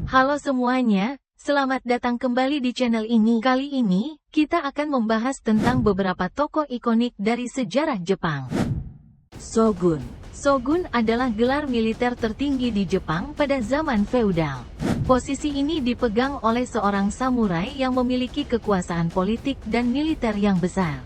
Halo semuanya, selamat datang kembali di channel ini. Kali ini, kita akan membahas tentang beberapa tokoh ikonik dari sejarah Jepang. Shogun. Shogun adalah gelar militer tertinggi di Jepang pada zaman feodal. Posisi ini dipegang oleh seorang samurai yang memiliki kekuasaan politik dan militer yang besar.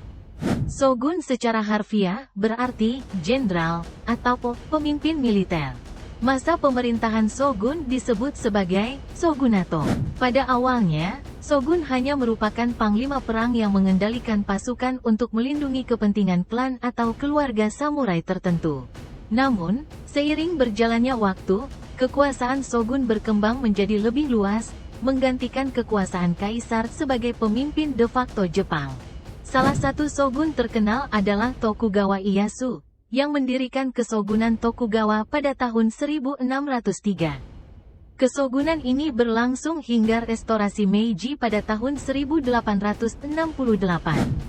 Shogun secara harfiah berarti jenderal atau pemimpin militer. Masa pemerintahan Shogun disebut sebagai shogunato. Pada awalnya, Shogun hanya merupakan panglima perang yang mengendalikan pasukan untuk melindungi kepentingan klan atau keluarga samurai tertentu. Namun, seiring berjalannya waktu, kekuasaan Shogun berkembang menjadi lebih luas, menggantikan kekuasaan kaisar sebagai pemimpin de facto Jepang. Salah satu shogun terkenal adalah Tokugawa Ieyasu, yang mendirikan Keshogunan Tokugawa pada tahun 1603. Keshogunan ini berlangsung hingga restorasi Meiji pada tahun 1868,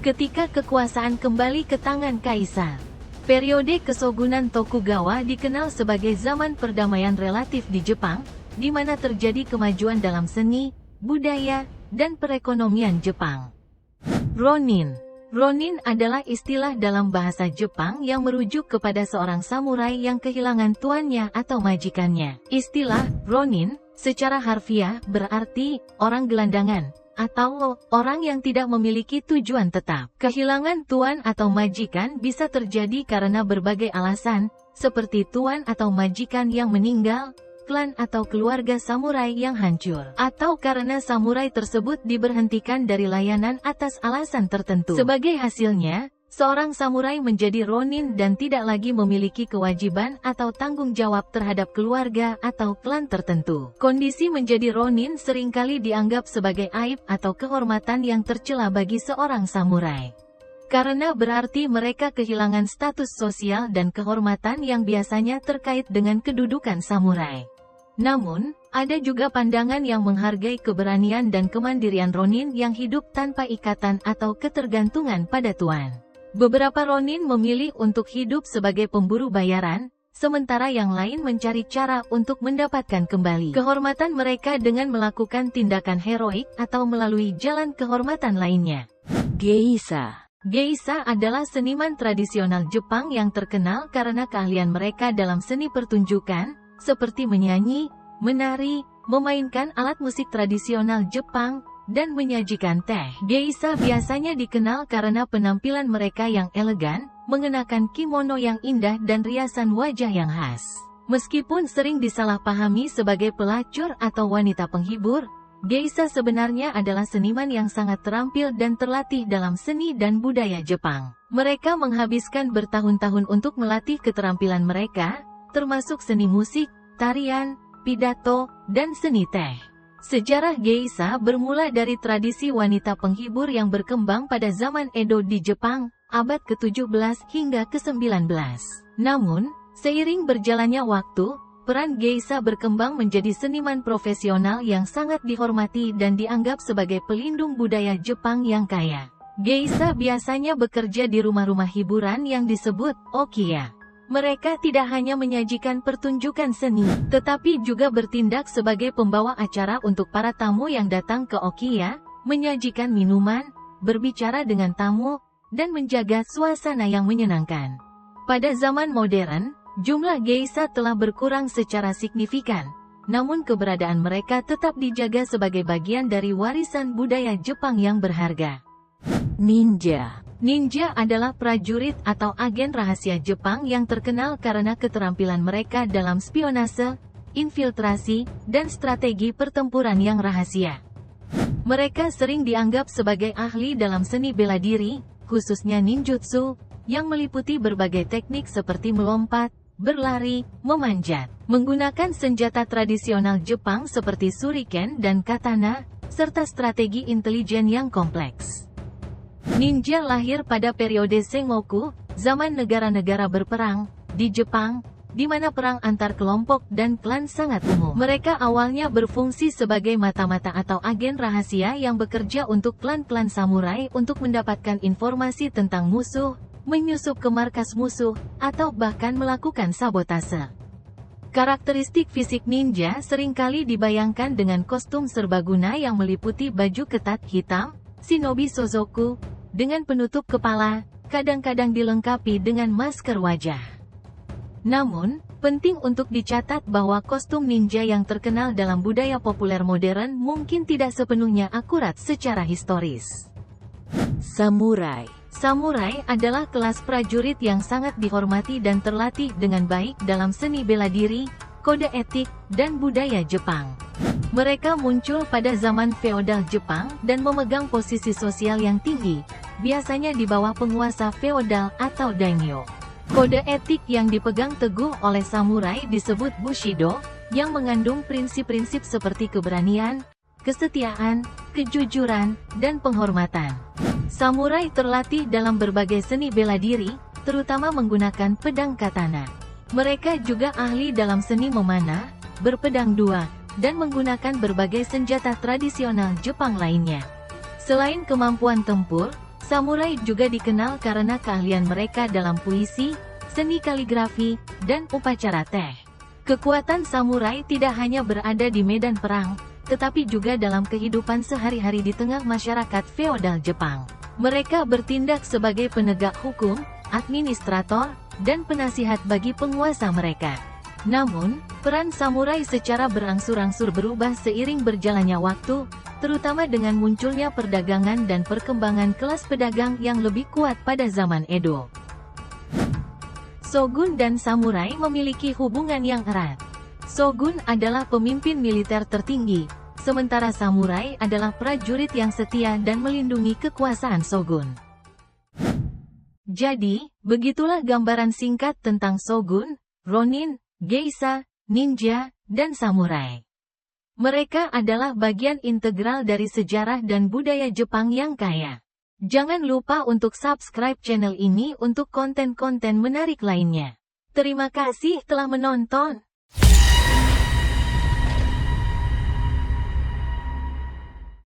ketika kekuasaan kembali ke tangan kaisar. Periode Keshogunan Tokugawa dikenal sebagai zaman perdamaian relatif di Jepang, di mana terjadi kemajuan dalam seni, budaya, dan perekonomian Jepang. Ronin. Ronin adalah istilah dalam bahasa Jepang yang merujuk kepada seorang samurai yang kehilangan tuannya atau majikannya. Istilah Ronin secara harfiah berarti orang gelandangan atau orang yang tidak memiliki tujuan tetap. Kehilangan tuan atau majikan bisa terjadi karena berbagai alasan, seperti tuan atau majikan yang meninggal, klan atau keluarga samurai yang hancur, atau karena samurai tersebut diberhentikan dari layanan atas alasan tertentu. Sebagai hasilnya, seorang samurai menjadi ronin dan tidak lagi memiliki kewajiban atau tanggung jawab terhadap keluarga atau klan tertentu. Kondisi menjadi ronin seringkali dianggap sebagai aib atau kehormatan yang tercela bagi seorang samurai, karena berarti mereka kehilangan status sosial dan kehormatan yang biasanya terkait dengan kedudukan samurai. Namun, ada juga pandangan yang menghargai keberanian dan kemandirian ronin yang hidup tanpa ikatan atau ketergantungan pada tuan. Beberapa ronin memilih untuk hidup sebagai pemburu bayaran, sementara yang lain mencari cara untuk mendapatkan kembali kehormatan mereka dengan melakukan tindakan heroik atau melalui jalan kehormatan lainnya. Geisha. Geisha adalah seniman tradisional Jepang yang terkenal karena keahlian mereka dalam seni pertunjukan, seperti menyanyi, menari, memainkan alat musik tradisional Jepang, dan menyajikan teh. Geisha biasanya dikenal karena penampilan mereka yang elegan, mengenakan kimono yang indah dan riasan wajah yang khas. Meskipun sering disalahpahami sebagai pelacur atau wanita penghibur, Geisha sebenarnya adalah seniman yang sangat terampil dan terlatih dalam seni dan budaya Jepang. Mereka menghabiskan bertahun-tahun untuk melatih keterampilan mereka, termasuk seni musik, tarian, pidato, dan seni teh. Sejarah geisha bermula dari tradisi wanita penghibur yang berkembang pada zaman Edo di Jepang, abad ke-17 hingga ke-19. Namun, seiring berjalannya waktu, peran geisha berkembang menjadi seniman profesional yang sangat dihormati dan dianggap sebagai pelindung budaya Jepang yang kaya. Geisha biasanya bekerja di rumah-rumah hiburan yang disebut okiya. Mereka tidak hanya menyajikan pertunjukan seni, tetapi juga bertindak sebagai pembawa acara untuk para tamu yang datang ke okiya, menyajikan minuman, berbicara dengan tamu, dan menjaga suasana yang menyenangkan. Pada zaman modern, jumlah geisha telah berkurang secara signifikan, namun keberadaan mereka tetap dijaga sebagai bagian dari warisan budaya Jepang yang berharga. Ninja. Ninja adalah prajurit atau agen rahasia Jepang yang terkenal karena keterampilan mereka dalam spionase, infiltrasi, dan strategi pertempuran yang rahasia. Mereka sering dianggap sebagai ahli dalam seni bela diri, khususnya ninjutsu, yang meliputi berbagai teknik seperti melompat, berlari, memanjat, menggunakan senjata tradisional Jepang seperti shuriken dan katana, serta strategi intelijen yang kompleks. Ninja lahir pada periode Sengoku, zaman negara-negara berperang, di Jepang, di mana perang antar kelompok dan klan sangat umum. Mereka awalnya berfungsi sebagai mata-mata atau agen rahasia yang bekerja untuk klan-klan samurai untuk mendapatkan informasi tentang musuh, menyusup ke markas musuh, atau bahkan melakukan sabotase. Karakteristik fisik ninja seringkali dibayangkan dengan kostum serbaguna yang meliputi baju ketat hitam, shinobi sozoku, dengan penutup kepala, kadang-kadang dilengkapi dengan masker wajah. Namun, penting untuk dicatat bahwa kostum ninja yang terkenal dalam budaya populer modern mungkin tidak sepenuhnya akurat secara historis. Samurai. Samurai adalah kelas prajurit yang sangat dihormati dan terlatih dengan baik dalam seni bela diri, kode etik, dan budaya Jepang. Mereka muncul pada zaman feodal Jepang dan memegang posisi sosial yang tinggi, biasanya di bawah penguasa feodal atau daimyo. Kode etik yang dipegang teguh oleh samurai disebut Bushido, yang mengandung prinsip-prinsip seperti keberanian, kesetiaan, kejujuran, dan penghormatan. Samurai terlatih dalam berbagai seni bela diri, terutama menggunakan pedang katana. Mereka juga ahli dalam seni memanah, berpedang dua, dan menggunakan berbagai senjata tradisional Jepang lainnya. Selain kemampuan tempur, samurai juga dikenal karena keahlian mereka dalam puisi, seni kaligrafi, dan upacara teh. Kekuatan samurai tidak hanya berada di medan perang, tetapi juga dalam kehidupan sehari-hari di tengah masyarakat feodal Jepang. Mereka bertindak sebagai penegak hukum, administrator, dan penasihat bagi penguasa mereka. Namun, peran samurai secara berangsur-angsur berubah seiring berjalannya waktu, terutama dengan munculnya perdagangan dan perkembangan kelas pedagang yang lebih kuat pada zaman Edo. Shogun dan samurai memiliki hubungan yang erat. Shogun adalah pemimpin militer tertinggi, sementara samurai adalah prajurit yang setia dan melindungi kekuasaan shogun. Jadi, begitulah gambaran singkat tentang shogun, ronin, geisha, ninja, dan samurai. Mereka adalah bagian integral dari sejarah dan budaya Jepang yang kaya. Jangan lupa untuk subscribe channel ini untuk konten-konten menarik lainnya. Terima kasih telah menonton.